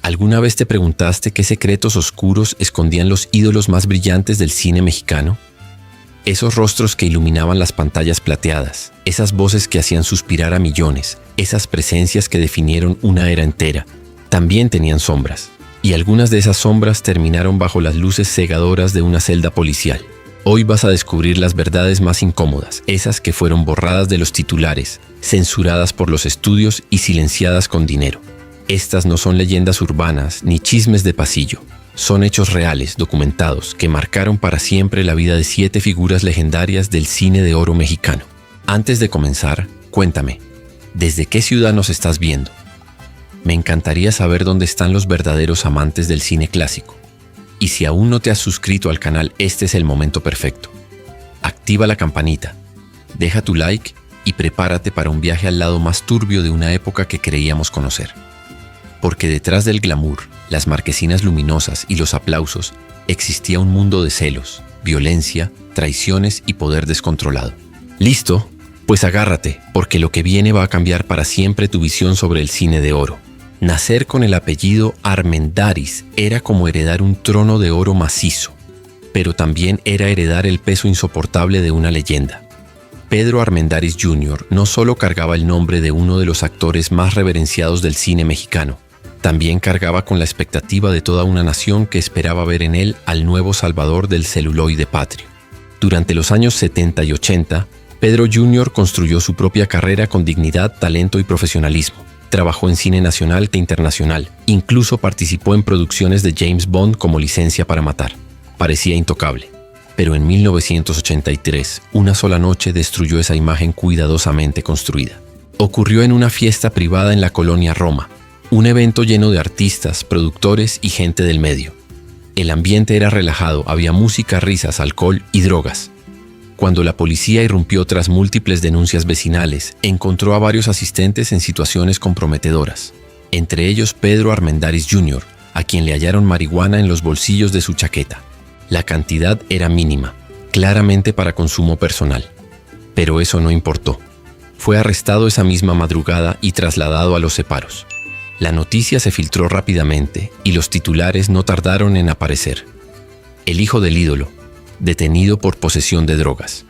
¿Alguna vez te preguntaste qué secretos oscuros escondían los ídolos más brillantes del cine mexicano? Esos rostros que iluminaban las pantallas plateadas, esas voces que hacían suspirar a millones, esas presencias que definieron una era entera, también tenían sombras. Y algunas de esas sombras terminaron bajo las luces cegadoras de una celda policial. Hoy vas a descubrir las verdades más incómodas, esas que fueron borradas de los titulares, censuradas por los estudios y silenciadas con dinero. Estas no son leyendas urbanas ni chismes de pasillo. Son hechos reales, documentados, que marcaron para siempre la vida de 7 figuras legendarias del cine de oro mexicano. Antes de comenzar, cuéntame, ¿desde qué ciudad nos estás viendo? Me encantaría saber dónde están los verdaderos amantes del cine clásico. Y si aún no te has suscrito al canal, este es el momento perfecto. Activa la campanita, deja tu like y prepárate para un viaje al lado más turbio de una época que creíamos conocer. Porque detrás del glamour, las marquesinas luminosas y los aplausos, existía un mundo de celos, violencia, traiciones y poder descontrolado. ¿Listo? Pues agárrate, porque lo que viene va a cambiar para siempre tu visión sobre el cine de oro. Nacer con el apellido Armendáriz era como heredar un trono de oro macizo, pero también era heredar el peso insoportable de una leyenda. Pedro Armendáriz Jr. no solo cargaba el nombre de uno de los actores más reverenciados del cine mexicano, también cargaba con la expectativa de toda una nación que esperaba ver en él al nuevo salvador del celuloide patrio. Durante los años 70 y 80, Pedro Jr. construyó su propia carrera con dignidad, talento y profesionalismo. Trabajó en cine nacional e internacional, incluso participó en producciones de James Bond como Licencia para Matar. Parecía intocable. Pero en 1983, una sola noche destruyó esa imagen cuidadosamente construida. Ocurrió en una fiesta privada en la colonia Roma, un evento lleno de artistas, productores y gente del medio. El ambiente era relajado, había música, risas, alcohol y drogas. Cuando la policía irrumpió tras múltiples denuncias vecinales, encontró a varios asistentes en situaciones comprometedoras, entre ellos Pedro Armendáriz Jr., a quien le hallaron marihuana en los bolsillos de su chaqueta. La cantidad era mínima, claramente para consumo personal. Pero eso no importó. Fue arrestado esa misma madrugada y trasladado a los separos. La noticia se filtró rápidamente y los titulares no tardaron en aparecer. El hijo del ídolo, detenido por posesión de drogas.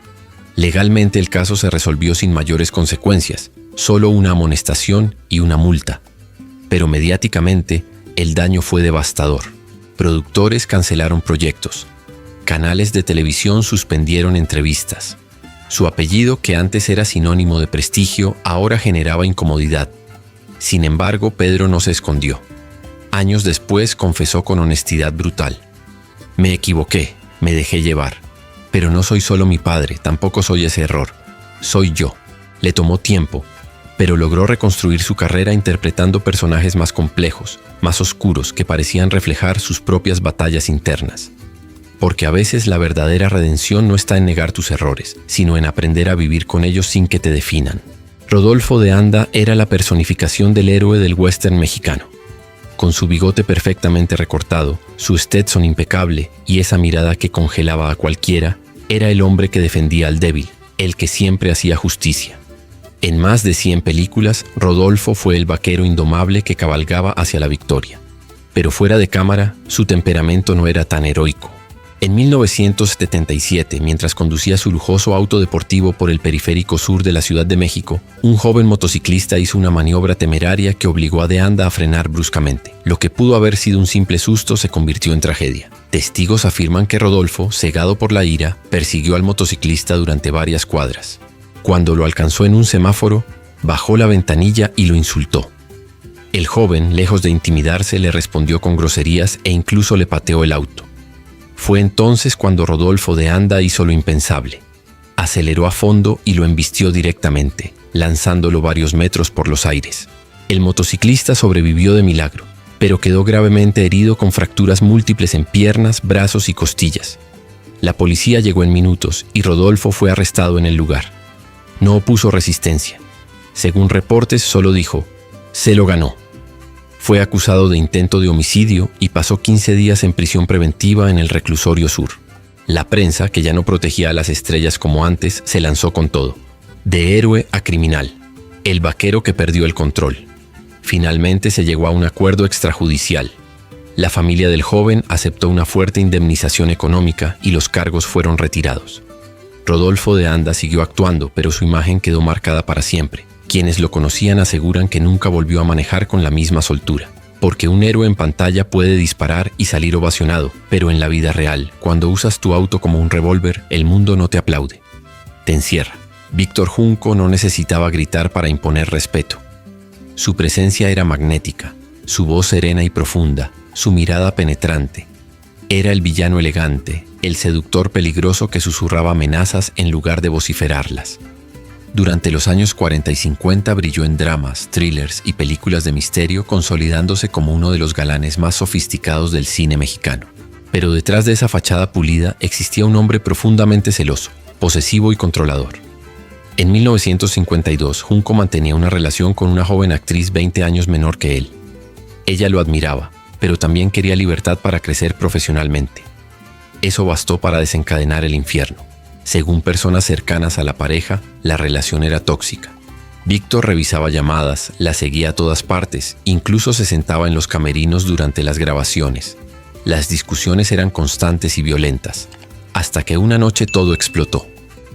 Legalmente el caso se resolvió sin mayores consecuencias, solo una amonestación y una multa. Pero mediáticamente, el daño fue devastador. Productores cancelaron proyectos. Canales de televisión suspendieron entrevistas. Su apellido, que antes era sinónimo de prestigio, ahora generaba incomodidad. Sin embargo, Pedro no se escondió. Años después confesó con honestidad brutal: me equivoqué, me dejé llevar. Pero no soy solo mi padre, tampoco soy ese error. Soy yo. Le tomó tiempo, pero logró reconstruir su carrera interpretando personajes más complejos, más oscuros, que parecían reflejar sus propias batallas internas. Porque a veces la verdadera redención no está en negar tus errores, sino en aprender a vivir con ellos sin que te definan. Rodolfo de Anda era la personificación del héroe del western mexicano. Con su bigote perfectamente recortado, su Stetson impecable y esa mirada que congelaba a cualquiera, era el hombre que defendía al débil, el que siempre hacía justicia. En más de 100 películas, Rodolfo fue el vaquero indomable que cabalgaba hacia la victoria. Pero fuera de cámara, su temperamento no era tan heroico. En 1977, mientras conducía su lujoso auto deportivo por el periférico sur de la Ciudad de México, un joven motociclista hizo una maniobra temeraria que obligó a De Anda a frenar bruscamente. Lo que pudo haber sido un simple susto se convirtió en tragedia. Testigos afirman que Rodolfo, cegado por la ira, persiguió al motociclista durante varias cuadras. Cuando lo alcanzó en un semáforo, bajó la ventanilla y lo insultó. El joven, lejos de intimidarse, le respondió con groserías e incluso le pateó el auto. Fue entonces cuando Rodolfo de Anda hizo lo impensable. Aceleró a fondo y lo embistió directamente, lanzándolo varios metros por los aires. El motociclista sobrevivió de milagro, pero quedó gravemente herido con fracturas múltiples en piernas, brazos y costillas. La policía llegó en minutos y Rodolfo fue arrestado en el lugar. No opuso resistencia. Según reportes, solo dijo: "Se lo ganó". Fue acusado de intento de homicidio y pasó 15 días en prisión preventiva en el reclusorio sur. La prensa, que ya no protegía a las estrellas como antes, se lanzó con todo. De héroe a criminal. El vaquero que perdió el control. Finalmente se llegó a un acuerdo extrajudicial. La familia del joven aceptó una fuerte indemnización económica y los cargos fueron retirados. Rodolfo de Anda siguió actuando, pero su imagen quedó marcada para siempre. Quienes lo conocían aseguran que nunca volvió a manejar con la misma soltura. Porque un héroe en pantalla puede disparar y salir ovacionado, pero en la vida real, cuando usas tu auto como un revólver, el mundo no te aplaude. Te encierra. Víctor Junco no necesitaba gritar para imponer respeto. Su presencia era magnética, su voz serena y profunda, su mirada penetrante. Era el villano elegante, el seductor peligroso que susurraba amenazas en lugar de vociferarlas. Durante los años 40 y 50 brilló en dramas, thrillers y películas de misterio, consolidándose como uno de los galanes más sofisticados del cine mexicano. Pero detrás de esa fachada pulida existía un hombre profundamente celoso, posesivo y controlador. En 1952, Junco mantenía una relación con una joven actriz 20 años menor que él. Ella lo admiraba, pero también quería libertad para crecer profesionalmente. Eso bastó para desencadenar el infierno. Según personas cercanas a la pareja, la relación era tóxica. Víctor revisaba llamadas, la seguía a todas partes, incluso se sentaba en los camerinos durante las grabaciones. Las discusiones eran constantes y violentas, hasta que una noche todo explotó.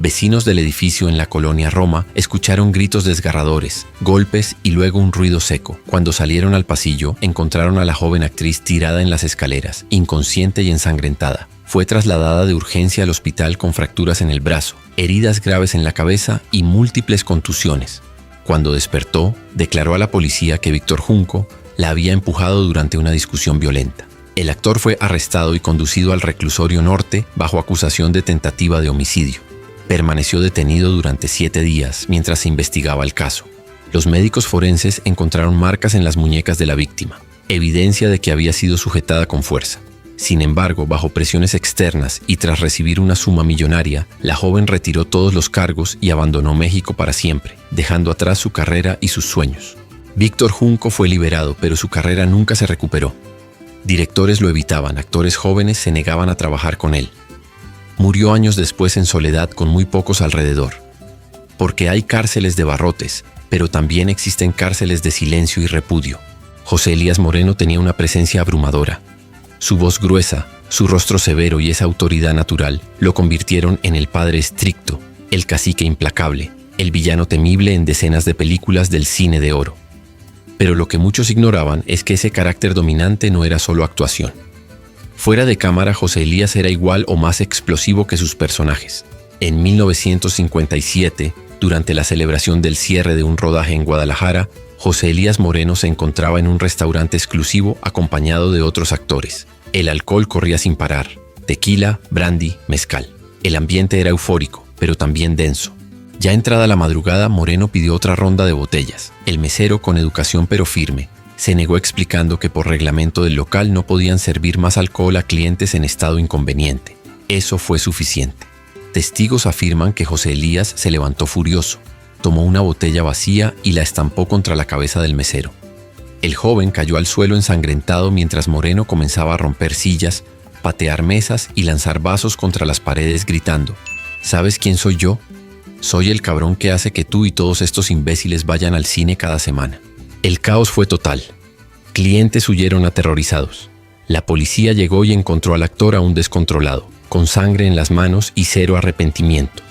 Vecinos del edificio en la colonia Roma escucharon gritos desgarradores, golpes y luego un ruido seco. Cuando salieron al pasillo, encontraron a la joven actriz tirada en las escaleras, inconsciente y ensangrentada. Fue trasladada de urgencia al hospital con fracturas en el brazo, heridas graves en la cabeza y múltiples contusiones. Cuando despertó, declaró a la policía que Víctor Junco la había empujado durante una discusión violenta. El actor fue arrestado y conducido al reclusorio norte bajo acusación de tentativa de homicidio. Permaneció detenido durante 7 días mientras se investigaba el caso. Los médicos forenses encontraron marcas en las muñecas de la víctima, evidencia de que había sido sujetada con fuerza. Sin embargo, bajo presiones externas y tras recibir una suma millonaria, la joven retiró todos los cargos y abandonó México para siempre, dejando atrás su carrera y sus sueños. Víctor Junco fue liberado, pero su carrera nunca se recuperó. Directores lo evitaban, actores jóvenes se negaban a trabajar con él. Murió años después en soledad con muy pocos alrededor. Porque hay cárceles de barrotes, pero también existen cárceles de silencio y repudio. José Elías Moreno tenía una presencia abrumadora. Su voz gruesa, su rostro severo y esa autoridad natural lo convirtieron en el padre estricto, el cacique implacable, el villano temible en decenas de películas del cine de oro. Pero lo que muchos ignoraban es que ese carácter dominante no era solo actuación. Fuera de cámara, José Elías era igual o más explosivo que sus personajes. En 1957, durante la celebración del cierre de un rodaje en Guadalajara, José Elías Moreno se encontraba en un restaurante exclusivo acompañado de otros actores. El alcohol corría sin parar: tequila, brandy, mezcal. El ambiente era eufórico, pero también denso. Ya entrada la madrugada, Moreno pidió otra ronda de botellas. El mesero, con educación pero firme, se negó explicando que por reglamento del local no podían servir más alcohol a clientes en estado inconveniente. Eso fue suficiente. Testigos afirman que José Elías se levantó furioso. Tomó una botella vacía y la estampó contra la cabeza del mesero. El joven cayó al suelo ensangrentado mientras Moreno comenzaba a romper sillas, patear mesas y lanzar vasos contra las paredes gritando: ¿sabes quién soy yo? Soy el cabrón que hace que tú y todos estos imbéciles vayan al cine cada semana. El caos fue total. Clientes huyeron aterrorizados. La policía llegó y encontró al actor aún descontrolado, con sangre en las manos y cero arrepentimiento.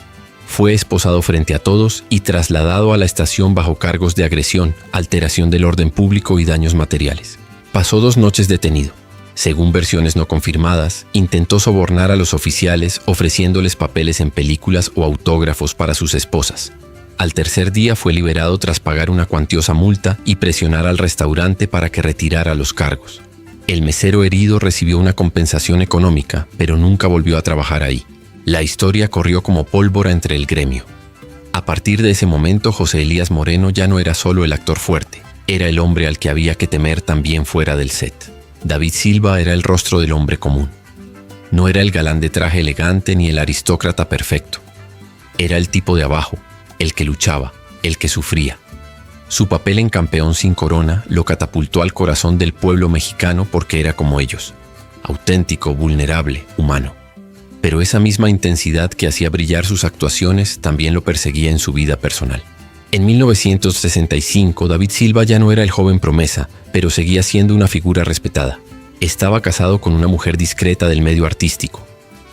Fue esposado frente a todos y trasladado a la estación bajo cargos de agresión, alteración del orden público y daños materiales. Pasó 2 noches detenido. Según versiones no confirmadas, intentó sobornar a los oficiales ofreciéndoles papeles en películas o autógrafos para sus esposas. Al tercer día fue liberado tras pagar una cuantiosa multa y presionar al restaurante para que retirara los cargos. El mesero herido recibió una compensación económica, pero nunca volvió a trabajar ahí. La historia corrió como pólvora entre el gremio. A partir de ese momento, José Elías Moreno ya no era solo el actor fuerte, era el hombre al que había que temer también fuera del set. David Silva era el rostro del hombre común. No era el galán de traje elegante ni el aristócrata perfecto. Era el tipo de abajo, el que luchaba, el que sufría. Su papel en Campeón sin corona lo catapultó al corazón del pueblo mexicano porque era como ellos, auténtico, vulnerable, humano. Pero esa misma intensidad que hacía brillar sus actuaciones también lo perseguía en su vida personal. En 1965, David Silva ya no era el joven promesa, pero seguía siendo una figura respetada. Estaba casado con una mujer discreta del medio artístico.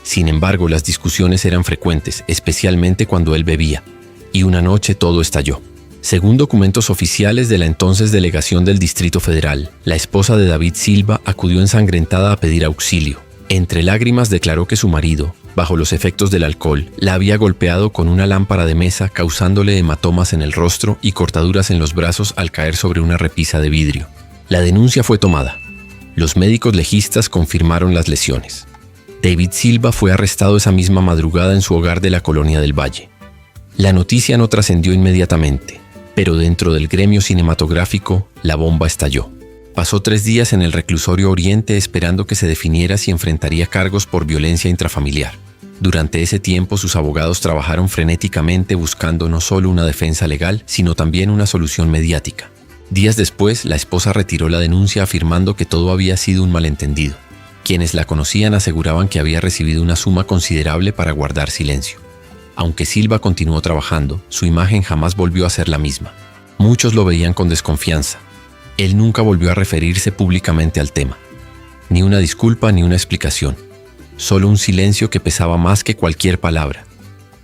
Sin embargo, las discusiones eran frecuentes, especialmente cuando él bebía, y una noche todo estalló. Según documentos oficiales de la entonces delegación del Distrito Federal, la esposa de David Silva acudió ensangrentada a pedir auxilio. Entre lágrimas declaró que su marido, bajo los efectos del alcohol, la había golpeado con una lámpara de mesa, causándole hematomas en el rostro y cortaduras en los brazos al caer sobre una repisa de vidrio. La denuncia fue tomada. Los médicos legistas confirmaron las lesiones. David Silva fue arrestado esa misma madrugada en su hogar de la Colonia del Valle. La noticia no trascendió inmediatamente, pero dentro del gremio cinematográfico, la bomba estalló. Pasó 3 días en el reclusorio Oriente esperando que se definiera si enfrentaría cargos por violencia intrafamiliar. Durante ese tiempo, sus abogados trabajaron frenéticamente buscando no solo una defensa legal, sino también una solución mediática. Días después, la esposa retiró la denuncia afirmando que todo había sido un malentendido. Quienes la conocían aseguraban que había recibido una suma considerable para guardar silencio. Aunque Silva continuó trabajando, su imagen jamás volvió a ser la misma. Muchos lo veían con desconfianza. Él nunca volvió a referirse públicamente al tema. Ni una disculpa ni una explicación. Solo un silencio que pesaba más que cualquier palabra.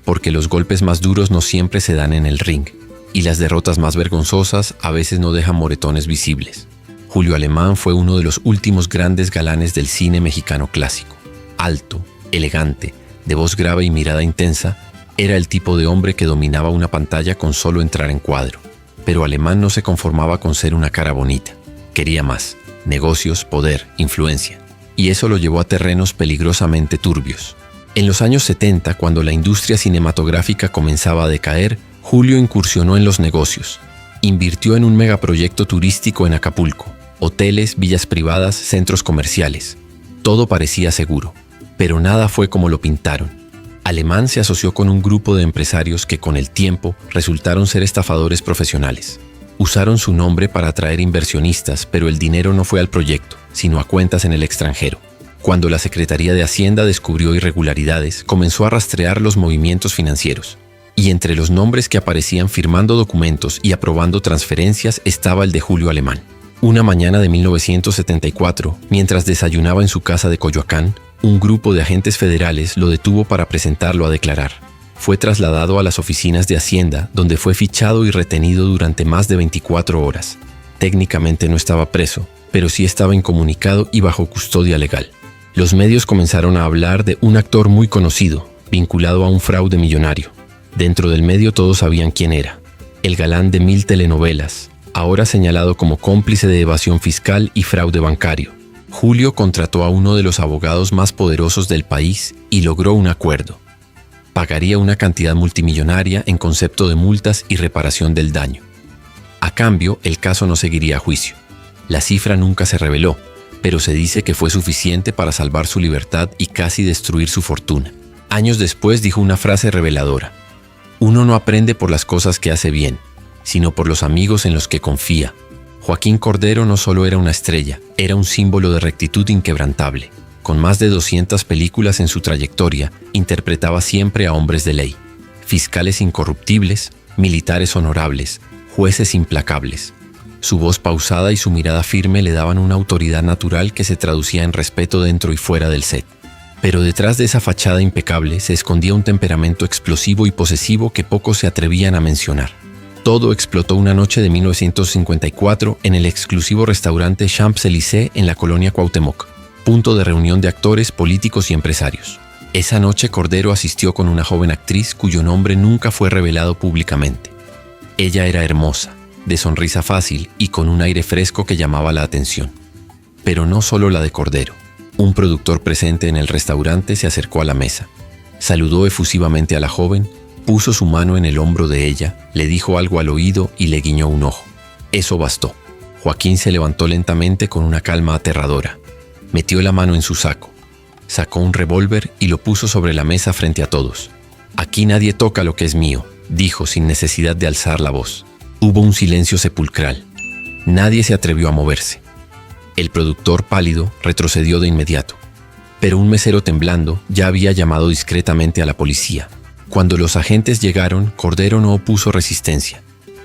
Porque los golpes más duros no siempre se dan en el ring, y las derrotas más vergonzosas a veces no dejan moretones visibles. Julio Alemán fue uno de los últimos grandes galanes del cine mexicano clásico. Alto, elegante, de voz grave y mirada intensa, era el tipo de hombre que dominaba una pantalla con solo entrar en cuadro. Pero Alemán no se conformaba con ser una cara bonita. Quería más: negocios, poder, influencia. Y eso lo llevó a terrenos peligrosamente turbios. En los años 70, cuando la industria cinematográfica comenzaba a decaer, Julio incursionó en los negocios. Invirtió en un megaproyecto turístico en Acapulco. Hoteles, villas privadas, centros comerciales. Todo parecía seguro, pero nada fue como lo pintaron. Alemán se asoció con un grupo de empresarios que con el tiempo resultaron ser estafadores profesionales. Usaron su nombre para atraer inversionistas, pero el dinero no fue al proyecto, sino a cuentas en el extranjero. Cuando la Secretaría de Hacienda descubrió irregularidades, comenzó a rastrear los movimientos financieros. Y entre los nombres que aparecían firmando documentos y aprobando transferencias estaba el de Julio Alemán. Una mañana de 1974, mientras desayunaba en su casa de Coyoacán, un grupo de agentes federales lo detuvo para presentarlo a declarar. Fue trasladado a las oficinas de Hacienda, donde fue fichado y retenido durante más de 24 horas. Técnicamente no estaba preso, pero sí estaba incomunicado y bajo custodia legal. Los medios comenzaron a hablar de un actor muy conocido, vinculado a un fraude millonario. Dentro del medio todos sabían quién era. El galán de 1000 telenovelas, ahora señalado como cómplice de evasión fiscal y fraude bancario. Julio contrató a uno de los abogados más poderosos del país y logró un acuerdo. Pagaría una cantidad multimillonaria en concepto de multas y reparación del daño. A cambio, el caso no seguiría a juicio. La cifra nunca se reveló, pero se dice que fue suficiente para salvar su libertad y casi destruir su fortuna. Años después dijo una frase reveladora: "Uno no aprende por las cosas que hace bien, sino por los amigos en los que confía". Joaquín Cordero no solo era una estrella, era un símbolo de rectitud inquebrantable. Con más de 200 películas en su trayectoria, interpretaba siempre a hombres de ley, fiscales incorruptibles, militares honorables, jueces implacables. Su voz pausada y su mirada firme le daban una autoridad natural que se traducía en respeto dentro y fuera del set. Pero detrás de esa fachada impecable se escondía un temperamento explosivo y posesivo que pocos se atrevían a mencionar. Todo explotó una noche de 1954 en el exclusivo restaurante Champs-Élysées en la colonia Cuauhtémoc, punto de reunión de actores, políticos y empresarios. Esa noche Cordero asistió con una joven actriz cuyo nombre nunca fue revelado públicamente. Ella era hermosa, de sonrisa fácil y con un aire fresco que llamaba la atención. Pero no solo la de Cordero. Un productor presente en el restaurante se acercó a la mesa. Saludó efusivamente a la joven, puso su mano en el hombro de ella, le dijo algo al oído y le guiñó un ojo. Eso bastó. Joaquín se levantó lentamente con una calma aterradora. Metió la mano en su saco. Sacó un revólver y lo puso sobre la mesa frente a todos. «Aquí nadie toca lo que es mío», dijo sin necesidad de alzar la voz. Hubo un silencio sepulcral. Nadie se atrevió a moverse. El productor, pálido, retrocedió de inmediato. Pero un mesero temblando ya había llamado discretamente a la policía. Cuando los agentes llegaron, Cordero no opuso resistencia.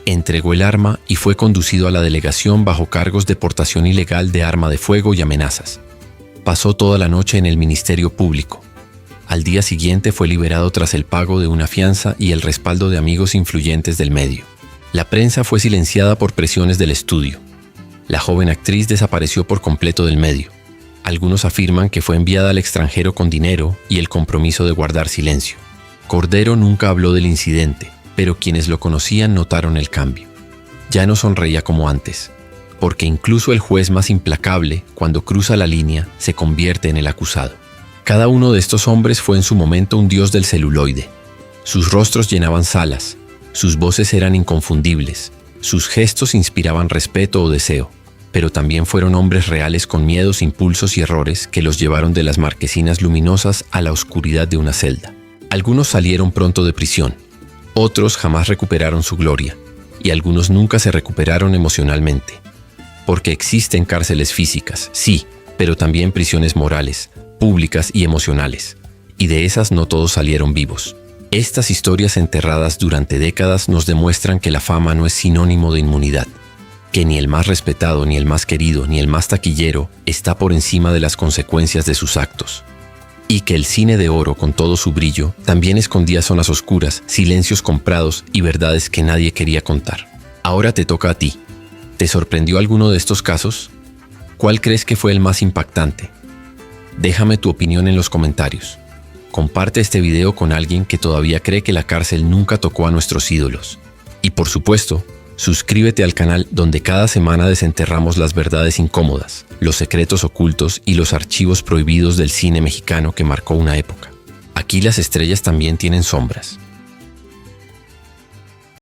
Entregó el arma y fue conducido a la delegación bajo cargos de portación ilegal de arma de fuego y amenazas. Pasó toda la noche en el Ministerio Público. Al día siguiente fue liberado tras el pago de una fianza y el respaldo de amigos influyentes del medio. La prensa fue silenciada por presiones del estudio. La joven actriz desapareció por completo del medio. Algunos afirman que fue enviada al extranjero con dinero y el compromiso de guardar silencio. Cordero nunca habló del incidente, pero quienes lo conocían notaron el cambio. Ya no sonreía como antes, porque incluso el juez más implacable, cuando cruza la línea, se convierte en el acusado. Cada uno de estos hombres fue en su momento un dios del celuloide. Sus rostros llenaban salas, sus voces eran inconfundibles, sus gestos inspiraban respeto o deseo, pero también fueron hombres reales con miedos, impulsos y errores que los llevaron de las marquesinas luminosas a la oscuridad de una celda. Algunos salieron pronto de prisión, otros jamás recuperaron su gloria, y algunos nunca se recuperaron emocionalmente. Porque existen cárceles físicas, sí, pero también prisiones morales, públicas y emocionales, y de esas no todos salieron vivos. Estas historias enterradas durante décadas nos demuestran que la fama no es sinónimo de inmunidad, que ni el más respetado, ni el más querido, ni el más taquillero está por encima de las consecuencias de sus actos. Y que el cine de oro, con todo su brillo, también escondía zonas oscuras, silencios comprados y verdades que nadie quería contar. Ahora te toca a ti. ¿Te sorprendió alguno de estos casos? ¿Cuál crees que fue el más impactante? Déjame tu opinión en los comentarios. Comparte este video con alguien que todavía cree que la cárcel nunca tocó a nuestros ídolos. Y por supuesto, suscríbete al canal donde cada semana desenterramos las verdades incómodas, los secretos ocultos y los archivos prohibidos del cine mexicano que marcó una época. Aquí las estrellas también tienen sombras.